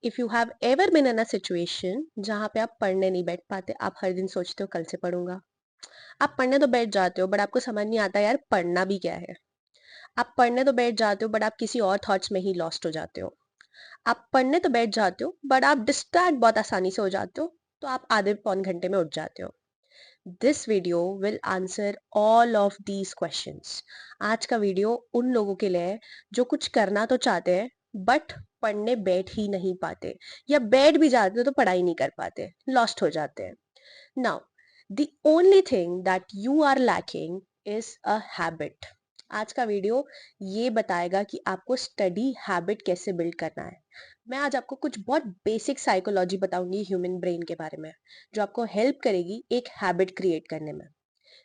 If you have ever bin in a situation जहाँ पे आप पढ़ने नहीं बैठ पाते, आप हर दिन सोचते हो कल से पढ़ूंगा। आप पढ़ने तो बैठ जाते हो बट आपको समझ नहीं आता यार पढ़ना भी क्या है। आप पढ़ने तो बैठ जाते हो बट आप किसी और थॉट्स में ही लॉस्ट हो जाते हो। आप पढ़ने तो बैठ जाते हो बट आप डिस्ट्रैक्ट बहुत आसानी से हो जाते हो, तो आप आधे पौन घंटे में उठ जाते हो। This video will answer all of these questions. आज का वीडियो उन लोगों के लिए है जो कुछ करना तो चाहते हैं बट पढ़ने बैठ ही नहीं पाते, या बैठ भी जाते हो तो पढ़ाई नहीं कर पाते, लॉस्ट हो जाते हैं। Now the only thing that you are lacking is a habit. आज का वीडियो ये बताएगा कि आपको स्टडी हैबिट कैसे बिल्ड करना है। मैं आज आपको कुछ बहुत बेसिक साइकोलॉजी बताऊंगी ह्यूमन ब्रेन के बारे में, जो आपको हेल्प करेगी एक हैबिट क्रिएट करने में।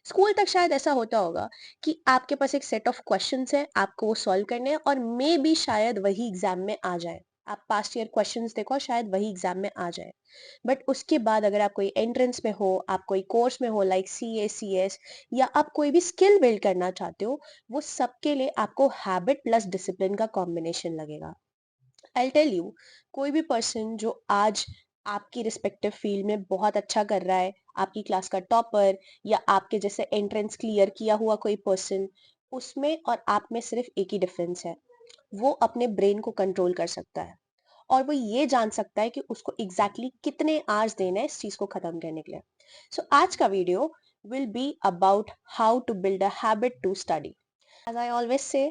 स्कूल तक शायद ऐसा होता होगा कि आपके पास एक सेट ऑफ क्वेश्चंस है, आपको वो सॉल्व करने हैं और मे बी शायद वही एग्जाम में आ जाए। आप पास्ट ईयर क्वेश्चंस देखो, शायद वही एग्जाम में आ जाए। बट उसके बाद अगर आप कोई एंट्रेंस में हो, आप कोई कोर्स में हो लाइक CA CS, या आप कोई भी स्किल बिल्ड करना चाहते हो, वो सबके लिए आपको हैबिट प्लस डिसिप्लिन का कॉम्बिनेशन लगेगा। आई टेल यू, कोई भी पर्सन जो आज आपकी रिस्पेक्टिव फील्ड में बहुत अच्छा कर रहा है, आपकी क्लास का टॉपर, या आपके जैसे एंट्रेंस क्लियर किया हुआ कोई पर्सन, उसमें और आप में सिर्फ एक ही डिफरेंस है। वो अपने ब्रेन को कंट्रोल कर सकता है और वो ये जान सकता है कि उसको एग्जैक्टली कितने आवर्स देना है इस चीज को खत्म करने के लिए। सो आज का video will be about how to build a habit to study. As I always say,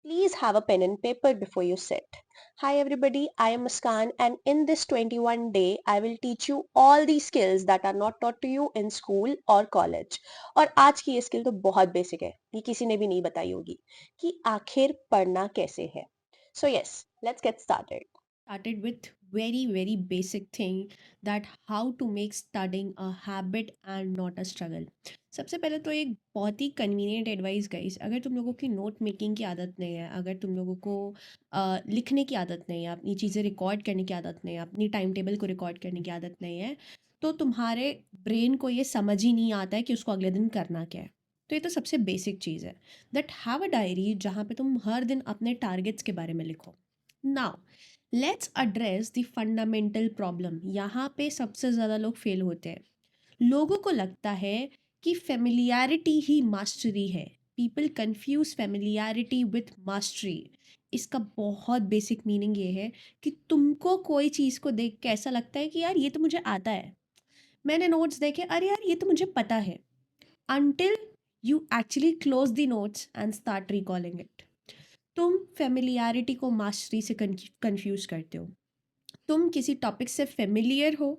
please have a pen and paper before you sit. Hi everybody, I am Muskan, and in this 21 day, I will teach you all these skills that are not taught to you in school or college. और आज की ये skill तो बहुत basic है, ये किसी ने भी नहीं बताई होगी कि आखिर पढ़ना कैसे है। So yes, let's get started. Started with very basic thing that how to make studying a habit and not a struggle. सबसे पहले तो एक बहुत ही कन्वीनियंट एडवाइस गाइस, अगर तुम लोगों की नोट मेकिंग की आदत नहीं है, अगर तुम लोगों को लिखने की आदत नहीं है, अपनी चीज़ें रिकॉर्ड करने की आदत नहीं है, अपनी टाइम टेबल को रिकॉर्ड करने की आदत नहीं है, तो तुम्हारे ब्रेन को ये समझ ही नहीं आता है कि उसको अगले दिन करना क्या है। तो ये तो सबसे बेसिक चीज़ है दैट हैव अ डायरी जहाँ पे तुम हर दिन अपने टारगेट्स के बारे में लिखो। Now let's address the fundamental problem. यहाँ पे सबसे ज़्यादा लोग फेल होते हैं। लोगों को लगता है कि फेमिलियरिटी ही मास्टरी है। People confuse familiarity with mastery. इसका बहुत बेसिक मीनिंग ये है कि तुमको कोई चीज़ को देख के ऐसा लगता है कि यार ये तो मुझे आता है, मैंने नोट्स देखे, अरे यार ये तो मुझे पता है, until you actually close the notes and start recalling it. तुम फेमिलियरिटी को मास्टरी से कंफ्यूज करते हो। तुम किसी टॉपिक से फेमिलियर हो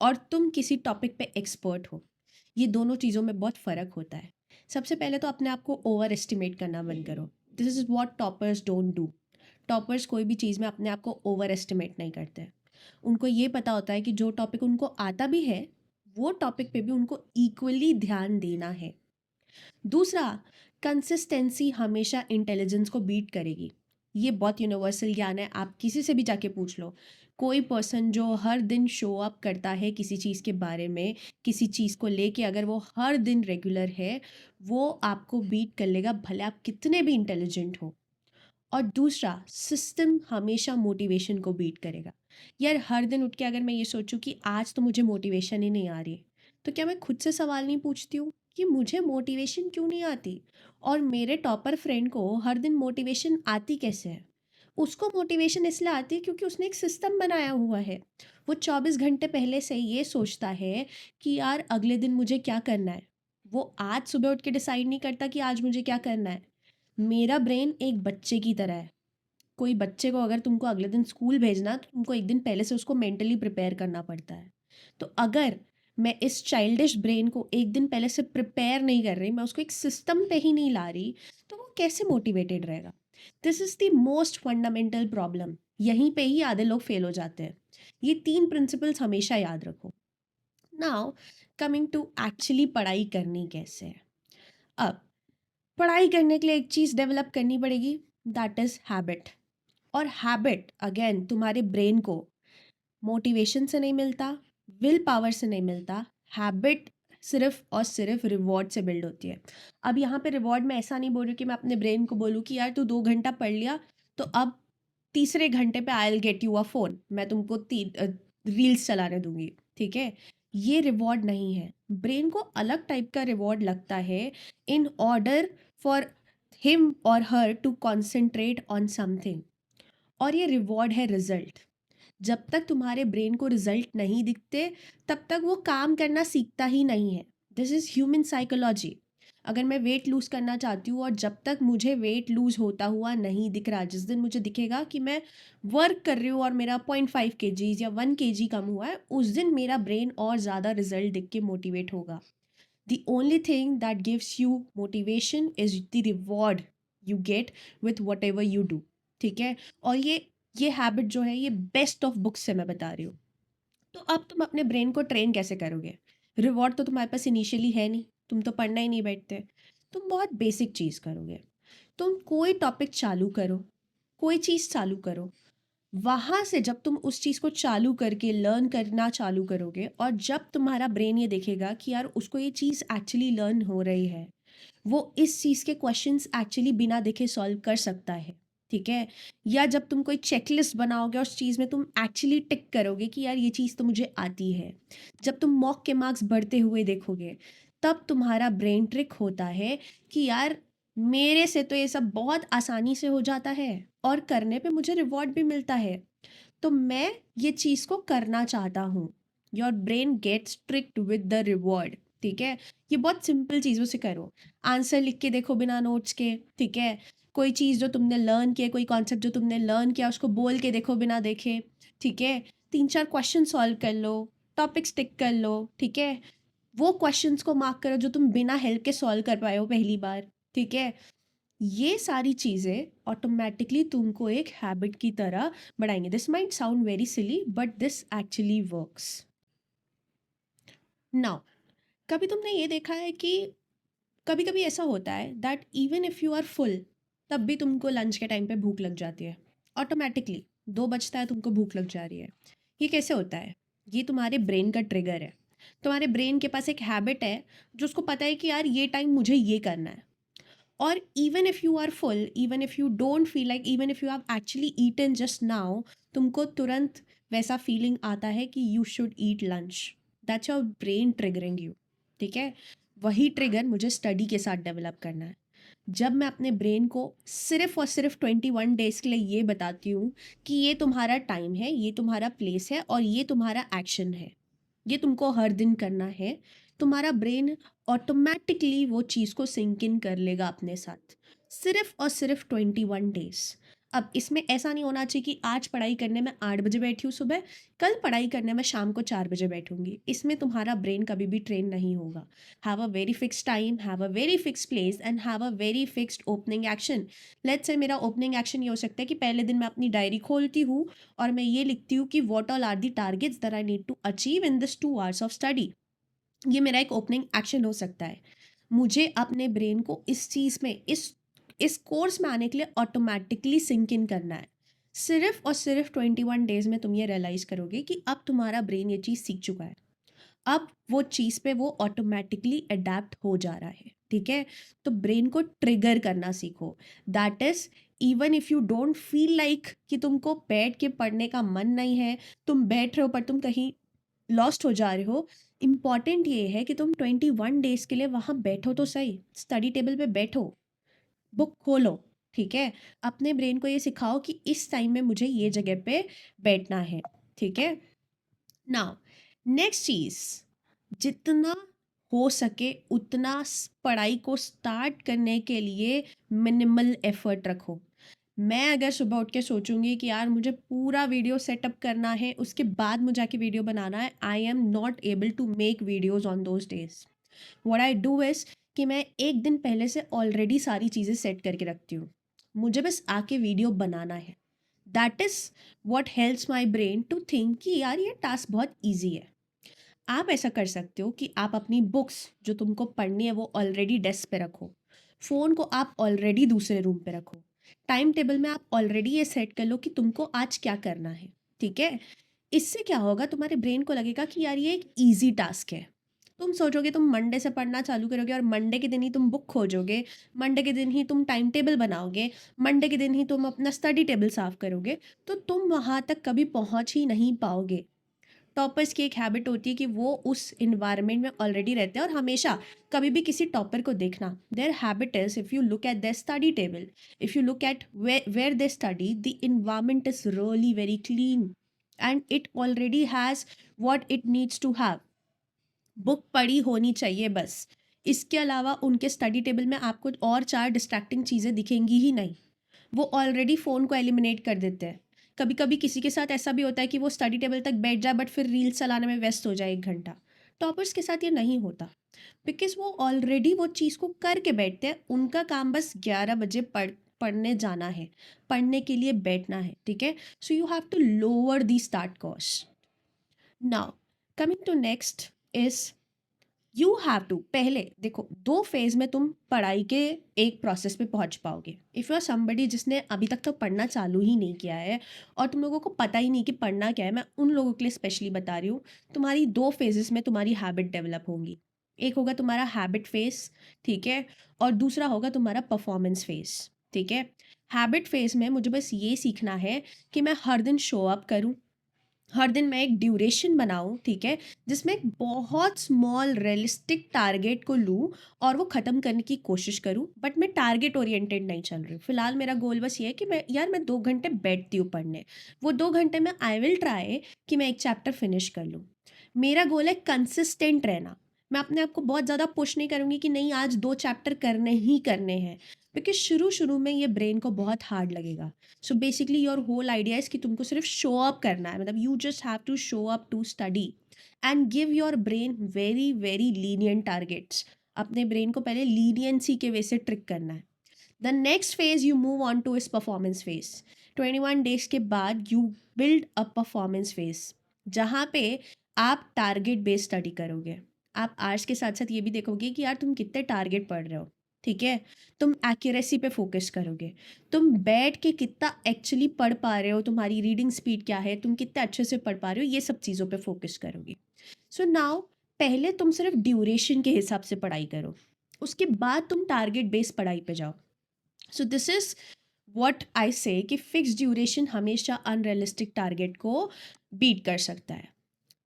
और तुम किसी टॉपिक पे एक्सपर्ट हो। ये दोनों चीज़ों में बहुत फ़र्क होता है। सबसे पहले तो अपने आप को ओवर एस्टिमेट करना बंद करो। This is what toppers don't do. Toppers कोई भी चीज़ में अपने आप को ओवर एस्टिमेट नहीं करते। उनको ये पता होता है कि जो टॉपिक उनको आता भी है, वो टॉपिक पे भी उनको इक्वली ध्यान देना है। दूसरा, कंसिस्टेंसी हमेशा इंटेलिजेंस को बीट करेगी। ये बहुत यूनिवर्सल ज्ञान है, आप किसी से भी जाके पूछ लो। कोई पर्सन जो हर दिन शो अप करता है किसी चीज़ के बारे में, किसी चीज़ को लेके, अगर वो हर दिन रेगुलर है, वो आपको बीट कर लेगा, भले आप कितने भी इंटेलिजेंट हो। और दूसरा, सिस्टम हमेशा मोटिवेशन को बीट करेगा। यार हर दिन उठ के अगर मैं ये सोचूं कि आज तो मुझे मोटिवेशन ही नहीं आ रही, तो क्या मैं खुद से सवाल नहीं पूछती हूँ कि मुझे मोटिवेशन क्यों नहीं आती? और मेरे टॉपर फ्रेंड को हर दिन मोटिवेशन आती कैसे है? उसको मोटिवेशन इसलिए आती है क्योंकि उसने एक सिस्टम बनाया हुआ है। वो 24 घंटे पहले से ये सोचता है कि यार अगले दिन मुझे क्या करना है। वो आज सुबह उठ के डिसाइड नहीं करता कि आज मुझे क्या करना है। मेरा ब्रेन एक बच्चे की तरह है। कोई बच्चे को अगर तुमको अगले दिन स्कूल भेजना, तो तुमको एक दिन पहले से उसको मेंटली प्रिपेयर करना पड़ता है। तो अगर मैं इस चाइल्डिश ब्रेन को एक दिन पहले से प्रिपेयर नहीं कर रही, मैं उसको एक सिस्टम पे ही नहीं ला रही, तो वो कैसे मोटिवेटेड रहेगा? This is the most fundamental problem. यहीं पे ही आधे लोग फेल हो जाते हैं। ये 3 प्रिंसिपल्स हमेशा याद रखो। नाउ कमिंग टू एक्चुअली पढ़ाई करनी कैसे है। अब पढ़ाई करने के लिए एक चीज़ डेवलप करनी पड़ेगी, दैट इज़ हैबिट। और हैबिट अगेन तुम्हारे ब्रेन को मोटिवेशन से नहीं मिलता, विल पावर से नहीं मिलता। हैबिट सिर्फ और सिर्फ रिवॉर्ड से बिल्ड होती है। अब यहाँ पे रिवॉर्ड में ऐसा नहीं बोल रही कि मैं अपने ब्रेन को बोलूँ कि यार तू 2 घंटा पढ़ लिया, तो अब तीसरे घंटे पे I will get you a phone, मैं तुमको रील्स चलाने दूँगी, ठीक है? ये रिवॉर्ड नहीं है। ब्रेन को अलग टाइप का रिवॉर्ड लगता है इन ऑर्डर फॉर हिम और her to concentrate on something, और ये रिवॉर्ड है रिज़ल्ट। जब तक तुम्हारे ब्रेन को रिजल्ट नहीं दिखते, तब तक वो काम करना सीखता ही नहीं है। This is human psychology. अगर मैं वेट लूज़ करना चाहती हूँ और जब तक मुझे वेट लूज़ होता हुआ नहीं दिख रहा, जिस दिन मुझे दिखेगा कि मैं वर्क कर रही हूँ और मेरा 0.5 केजीज या 1 केजी कम हुआ है, उस दिन मेरा ब्रेन और ज़्यादा रिजल्ट दिख के मोटिवेट होगा। The only thing that gives you motivation is the reward you get with whatever you do, ठीक है? और ये हैबिट जो है, ये बेस्ट ऑफ बुक्स से मैं बता रही हूँ। तो अब तुम अपने ब्रेन को ट्रेन कैसे करोगे? रिवॉर्ड तो तुम्हारे पास इनिशियली है नहीं, तुम तो पढ़ना ही नहीं बैठते। तुम बहुत बेसिक चीज़ करोगे। तुम कोई टॉपिक चालू करो, कोई चीज़ चालू करो, वहाँ से जब तुम उस चीज़ को चालू करके लर्न करना चालू करोगे और जब तुम्हारा ब्रेन ये देखेगा कि यार उसको ये चीज़ एक्चुअली लर्न हो रही है, वो इस चीज़ के क्वेश्चंस एक्चुअली बिना देखे सॉल्व कर सकता है, ठीक है? या जब तुम कोई चेकलिस्ट बनाओगे, उस चीज़ में तुम एक्चुअली टिक करोगे कि यार ये चीज़ तो मुझे आती है। जब तुम मॉक के मार्क्स बढ़ते हुए देखोगे, तब तुम्हारा ब्रेन ट्रिक होता है कि यार मेरे से तो ये सब बहुत आसानी से हो जाता है और करने पे मुझे रिवॉर्ड भी मिलता है, तो मैं ये चीज़ को करना चाहता हूँ। Your brain gets tricked with the reward, ठीक है? ये बहुत सिंपल चीज़ों से करो। आंसर लिख के देखो बिना नोट्स के, ठीक है? कोई चीज़ जो तुमने लर्न किया, कोई कॉन्सेप्ट जो तुमने लर्न किया, उसको बोल के देखो बिना देखे, ठीक है? 3-4 क्वेश्चन सॉल्व कर लो, टॉपिक्स टिक कर लो, ठीक है? वो क्वेश्चंस को मार्क करो जो तुम बिना हेल्प के सॉल्व कर पाए हो पहली बार, ठीक है? ये सारी चीज़ें ऑटोमेटिकली तुमको एक हैबिट की तरह बढ़ाएंगे। This might sound very silly but this actually works. Now, कभी तुमने ये देखा है कि कभी कभी ऐसा होता है that even if you are full, तब भी तुमको लंच के टाइम पे भूख लग जाती है ऑटोमेटिकली। 2 बजता है, तुमको भूख लग जा रही है। ये कैसे होता है? ये तुम्हारे ब्रेन का ट्रिगर है। तुम्हारे ब्रेन के पास एक हैबिट है जो उसको पता है कि यार ये टाइम मुझे ये करना है। और even if you are full, even if you don't feel like, even if you have actually eaten just now, तुमको तुरंत वैसा फीलिंग आता है कि you should eat lunch. That's your brain triggering you, ठीक है? वही ट्रिगर मुझे स्टडी के साथ डेवलप करना है। जब मैं अपने ब्रेन को सिर्फ और सिर्फ 21 डेज के लिए ये बताती हूँ कि ये तुम्हारा टाइम है, ये तुम्हारा प्लेस है और ये तुम्हारा एक्शन है, ये तुमको हर दिन करना है, तुम्हारा ब्रेन ऑटोमेटिकली वो चीज़ को सिंक इन कर लेगा अपने साथ। सिर्फ और सिर्फ 21 डेज। अब इसमें ऐसा नहीं होना चाहिए कि आज पढ़ाई करने में 8 बजे बैठी हूँ सुबह, कल पढ़ाई करने में शाम को 4 बजे बैठूंगी। इसमें तुम्हारा ब्रेन कभी भी ट्रेन नहीं होगा। Have a very fix time, have a very fix place and have a very fixed opening action. Let's say मेरा ओपनिंग एक्शन ये हो सकता है कि पहले दिन मैं अपनी डायरी खोलती हूँ और मैं ये लिखती हूँ कि what all are the targets that I need to achieve in this 2 hours of study. ये मेरा एक ओपनिंग एक्शन हो सकता है। मुझे अपने ब्रेन को इस चीज़ में, इस कोर्स में आने के लिए ऑटोमेटिकली सिंक इन करना है। सिर्फ और सिर्फ 21 डेज में तुम ये रियलाइज़ करोगे कि अब तुम्हारा ब्रेन ये चीज़ सीख चुका है। अब वो चीज़ पे वो ऑटोमेटिकली अडेप्ट हो जा रहा है, ठीक है? तो ब्रेन को ट्रिगर करना सीखो। That is, even if you don't feel like कि तुमको बैठ के पढ़ने का मन नहीं है, तुम बैठ रहे हो पर तुम कहीं लॉस्ट हो जा रहे हो, इम्पॉर्टेंट ये है कि तुम 21 डेज के लिए वहाँ बैठो तो सही, स्टडी टेबल पे बैठो, बुक खोलो, ठीक है? अपने ब्रेन को ये सिखाओ कि इस टाइम में मुझे ये जगह पे बैठना है, ठीक है? नाउ, नेक्स्ट चीज़, जितना हो सके उतना पढ़ाई को स्टार्ट करने के लिए मिनिमल एफर्ट रखो। मैं अगर सुबह उठ के सोचूंगी कि यार मुझे पूरा वीडियो सेटअप करना है, उसके बाद मुझे जाके वीडियो बनाना है, I am not able to make videos on those days. What I do is कि मैं एक दिन पहले से ऑलरेडी सारी चीज़ें सेट करके रखती हूँ, मुझे बस आके वीडियो बनाना है। That is what helps my brain to think कि यार ये टास्क बहुत ईजी है। आप ऐसा कर सकते हो कि आप अपनी बुक्स जो तुमको पढ़नी है वो ऑलरेडी डेस्क पे रखो, फ़ोन को आप ऑलरेडी दूसरे रूम पे रखो, टाइम टेबल में आप ऑलरेडी ये सेट कर लो कि तुमको आज क्या करना है, ठीक है? इससे क्या होगा, तुम्हारे ब्रेन को लगेगा कि यार ये एक ईजी टास्क है। तुम सोचोगे तुम मंडे से पढ़ना चालू करोगे और मंडे के दिन ही तुम बुक खोजोगे, मंडे के दिन ही तुम टाइम टेबल बनाओगे, मंडे के दिन ही तुम अपना स्टडी टेबल साफ करोगे, तो तुम वहाँ तक कभी पहुँच ही नहीं पाओगे। टॉपर्स की एक हैबिट होती है कि वो उस इन्वायरमेंट में ऑलरेडी रहते हैं और हमेशा कभी भी किसी टॉपर को देखना, their habit is, if you look at their study table, if you look at where they study, the environment is really very clean and it already has what it needs to have। Book पढ़ी होनी चाहिए बस। इसके अलावा उनके study table में आपको और 4 डिस्ट्रैक्टिंग चीज़ें दिखेंगी ही नहीं। वो ऑलरेडी फ़ोन को एलिमिनेट कर देते हैं। कभी-कभी किसी के साथ ऐसा भी होता है कि वो स्टडी टेबल तक बैठ जाए बट फिर रील्स चलाने में व्यस्त हो जाए 1 घंटा। टॉपर्स के साथ ये नहीं होता, बिकॉज़ वो ऑलरेडी वो चीज़ को करके बैठते हैं। उनका काम बस 11 बजे पढ़ने जाना है, पढ़ने के लिए बैठना है, ठीक है? So you have to lower the start cost. Now coming to next is you have to, पहले देखो 2 फेज में तुम पढ़ाई के एक प्रोसेस पे पहुंच पाओगे। इफ़ यू आर समबडी जिसने अभी तक तो पढ़ना चालू ही नहीं किया है और तुम लोगों को पता ही नहीं कि पढ़ना क्या है, मैं उन लोगों के लिए स्पेशली बता रही हूँ। तुम्हारी 2 फेजेस में तुम्हारी हैबिट डेवलप होंगी। एक होगा तुम्हारा हैबिट फेज, ठीक है, और दूसरा होगा तुम्हारा परफॉर्मेंस फेज, ठीक है। हैबिट फेज में मुझे बस ये सीखना है कि मैं हर दिन शो अप करूँ, हर दिन मैं एक ड्यूरेशन बनाऊं, ठीक है, जिसमें एक बहुत स्मॉल रियलिस्टिक टारगेट को लूं और वो ख़त्म करने की कोशिश करूं, बट मैं टारगेट ओरिएंटेड नहीं चल रही हूँ। फिलहाल मेरा गोल बस ये है कि मैं 2 घंटे बैठती हूँ पढ़ने, वो 2 घंटे में आई विल ट्राई कि मैं एक चैप्टर फिनिश कर लूँ। मेरा गोल है कंसिस्टेंट रहना। मैं अपने आप को बहुत ज़्यादा पुश नहीं करूँगी कि नहीं आज 2 चैप्टर करने ही करने हैं, बिकॉज शुरू शुरू में ये ब्रेन को बहुत हार्ड लगेगा। So basically your whole idea is कि तुमको सिर्फ शो अप करना है, मतलब you just have to show up to study and give your brain very very lenient targets. अपने ब्रेन को पहले लीनियंसी के वे से ट्रिक करना है। The next phase you move on to is performance phase. 21 days के बाद you build a performance phase, जहाँ पे आप टारगेट बेस्ड स्टडी करोगे। आप आर्ट्स के साथ साथ ये भी देखोगे कि यार तुम कितने टारगेट पढ़ रहे हो, ठीक है। तुम एक्यूरेसी पे फोकस करोगे, तुम बैठ के कितना एक्चुअली पढ़ पा रहे हो, तुम्हारी रीडिंग स्पीड क्या है, तुम कितने अच्छे से पढ़ पा रहे हो, ये सब चीज़ों पे फोकस करोगे। सो नाउ पहले तुम सिर्फ ड्यूरेशन के हिसाब से पढ़ाई करो, उसके बाद तुम टारगेट बेस्ड पढ़ाई पे जाओ। So this is what I से कि फिक्स ड्यूरेशन हमेशा अनरियलिस्टिक टारगेट को बीट कर सकता है।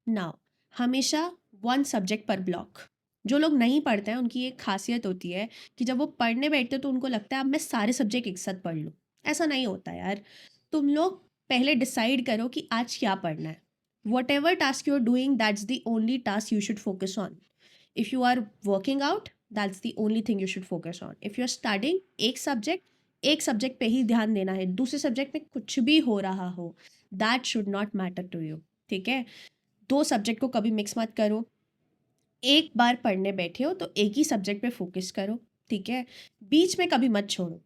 नाउ हमेशा 1 सब्जेक्ट पर ब्लॉक। जो लोग नहीं पढ़ते हैं उनकी एक खासियत होती है कि जब वो पढ़ने बैठते हैं तो उनको लगता है अब मैं सारे सब्जेक्ट एक साथ पढ़ लूँ। ऐसा नहीं होता यार। तुम लोग पहले डिसाइड करो कि आज क्या पढ़ना है। Whatever task you are doing that's the only task you should focus on. If you are working out that's the only thing you should focus on. If you are studying एक subject पे ही ध्यान देना है, दूसरे subject में कुछ भी हो रहा हो that should not matter to you, ठीक है। 2 सब्जेक्ट को कभी मिक्स मत करो। एक बार पढ़ने बैठे हो तो एक ही सब्जेक्ट पे फोकस करो, ठीक है। बीच में कभी मत छोड़ो।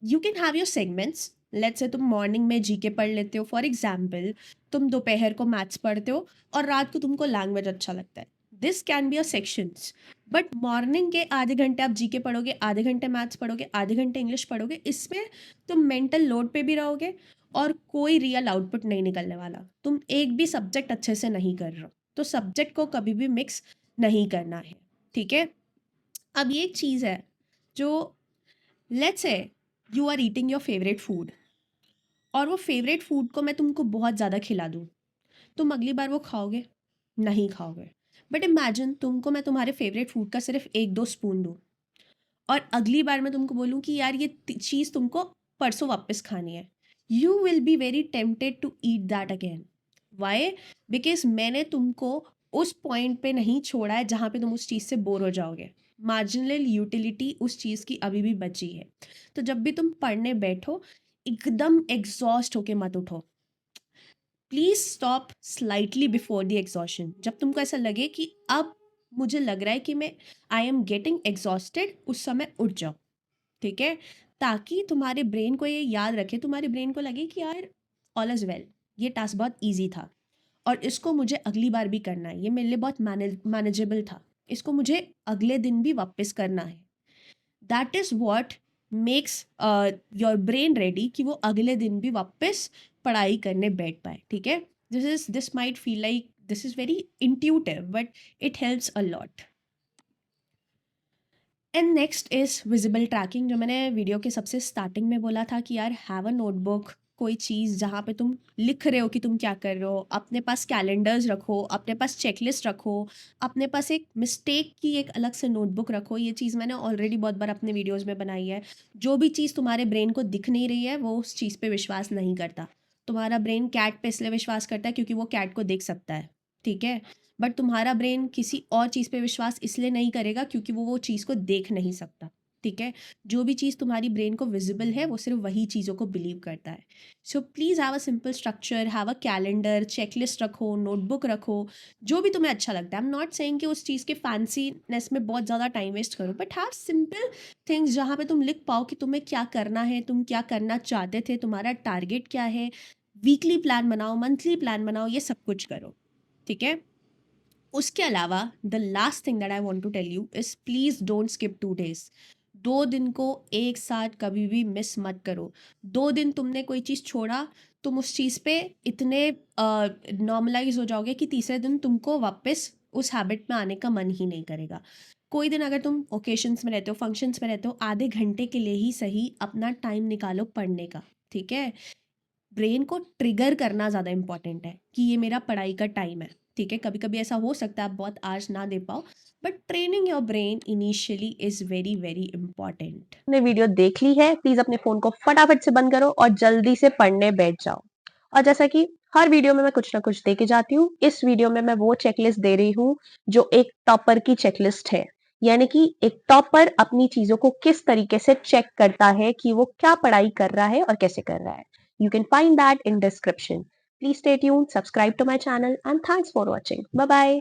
You can have your segments. Let's say तुम मॉर्निंग में जीके पढ़ लेते हो, फॉर एग्जाम्पल तुम दोपहर को मैथ्स पढ़ते हो और रात को तुमको लैंग्वेज अच्छा लगता है, this can be a sections. But morning के आधे घंटे आप जीके पढ़ोगे, आधे घंटे मैथ्स पढ़ोगे, आधे घंटे इंग्लिश पढ़ोगे, इसमें तुम मेंटल लोड पे भी रहोगे और कोई रियल आउटपुट नहीं निकलने वाला। तुम एक भी सब्जेक्ट अच्छे से नहीं कर रहे हो, तो सब्जेक्ट को कभी भी मिक्स नहीं करना है, ठीक है। अब ये एक चीज़ है जो, let's say you are eating your favourite food और वो फेवरेट फूड को मैं तुमको बहुत ज़्यादा खिला दूँ, तुम अगली बार वो खाओगे? नहीं खाओगे। बट इमेजिन तुमको मैं तुम्हारे फेवरेट फूड का सिर्फ 1-2 स्पून दूँ और अगली बार मैं तुमको बोलूँ कि यार ये चीज़ तुमको परसों वापस खानी है, you will be very tempted to eat that again. Why? Because मैंने तुमको उस पॉइंट पे नहीं छोड़ा है जहाँ पे तुम उस चीज़ से बोर हो जाओगे। मार्जिनल यूटिलिटी उस चीज़ की अभी भी बची है। तो जब भी तुम पढ़ने बैठो एकदम एग्जॉस्ट होके मत उठो। Please stop slightly before the exhaustion. जब तुमको ऐसा लगे कि अब मुझे लग रहा है कि मैं आई एम गेटिंग एग्जॉस्टेड, उस समय उठ जाओ, ठीक है। ताकि तुम्हारे ब्रेन को ये याद रखे, तुम्हारे ब्रेन को लगे कि यार ऑल इज वेल, ये टास्क बहुत ईजी था और इसको मुझे अगली बार भी करना है, ये मेरे लिए बहुत मैनेजेबल था, इसको मुझे अगले दिन भी वापस करना है। That is what makes your brain ready कि वो अगले दिन भी वापस पढ़ाई करने बैठ पाए, ठीक है। This might feel like This is very intuitive, but it helps a lot. And next is visible tracking, जो मैंने वीडियो के सबसे स्टार्टिंग में बोला था कि यार हैव अ नोटबुक, कोई चीज़ जहाँ पे तुम लिख रहे हो कि तुम क्या कर रहे हो, अपने पास कैलेंडर्स रखो, अपने पास चेकलिस्ट रखो, अपने पास एक मिस्टेक की एक अलग से नोटबुक रखो। ये चीज़ मैंने ऑलरेडी बहुत बार अपने वीडियोज़ में बनाई है। जो भी चीज़ तुम्हारे ब्रेन को दिख नहीं रही है वो उस चीज़ पे विश्वास नहीं करता। तुम्हारा ब्रेन कैट पे इसलिए विश्वास करता है क्योंकि वो कैट को देख सकता है, ठीक है? बट तुम्हारा ब्रेन किसी और चीज़ पे विश्वास इसलिए नहीं करेगा क्योंकि वो चीज़ को देख नहीं सकता, ठीक है? जो भी चीज़ तुम्हारी ब्रेन को विजिबल है वो सिर्फ वही चीज़ों को बिलीव करता है। So please have a simple structure, have a calendar, checklist रखो, नोटबुक रखो, जो भी तुम्हें अच्छा लगता है। आई एम नॉट सेइंग कि उस चीज़ के फैंसीनेस में बहुत ज़्यादा टाइम वेस्ट करो, बट हैव सिंपल थिंग्स जहाँ पे तुम लिख पाओ कि तुम्हें क्या करना है, तुम क्या करना चाहते थे, तुम्हारा टारगेट क्या है। वीकली प्लान बनाओ, मंथली प्लान बनाओ, ये सब कुछ करो, ठीक है? उसके अलावा the last thing that I want to tell you is please don't skip 2 days. 2 दिन को एक साथ कभी भी मिस मत करो। 2 दिन तुमने कोई चीज़ छोड़ा, तुम उस चीज़ पे इतने नॉर्मलाइज़ हो जाओगे कि तीसरे दिन तुमको वापस उस हैबिट में आने का मन ही नहीं करेगा। कोई दिन अगर तुम ओकेशंस में रहते हो, फंक्शंस में रहते हो, आधे घंटे के लिए ही सही अपना टाइम निकालो पढ़ने का, ठीक है? ब्रेन को ट्रिगर करना ज़्यादा इम्पॉर्टेंट है कि ये मेरा पढ़ाई का टाइम है, ठीक है? कभी-कभी ऐसा हो सकता है आप बहुत आज ना दे पाओ, but training your brain initially is very, very important. आपने वीडियो देख ली है, प्लीज अपने फोन को फटाफट से बंद करो और जल्दी से पढ़ने बैठ जाओ। और जैसा कि हर वीडियो में मैं कुछ ना कुछ दे के जाती हूँ, इस वीडियो में मैं वो चेकलिस्ट दे रही हूँ जो एक टॉपर की चेकलिस्ट है। यानी कि एक टॉपर अपनी चीजों को किस तरीके से चेक करता है कि वो क्या पढ़ाई कर रहा है और कैसे कर रहा है। You can find that in description. Please stay tuned, subscribe to my channel and thanks for watching. Bye bye.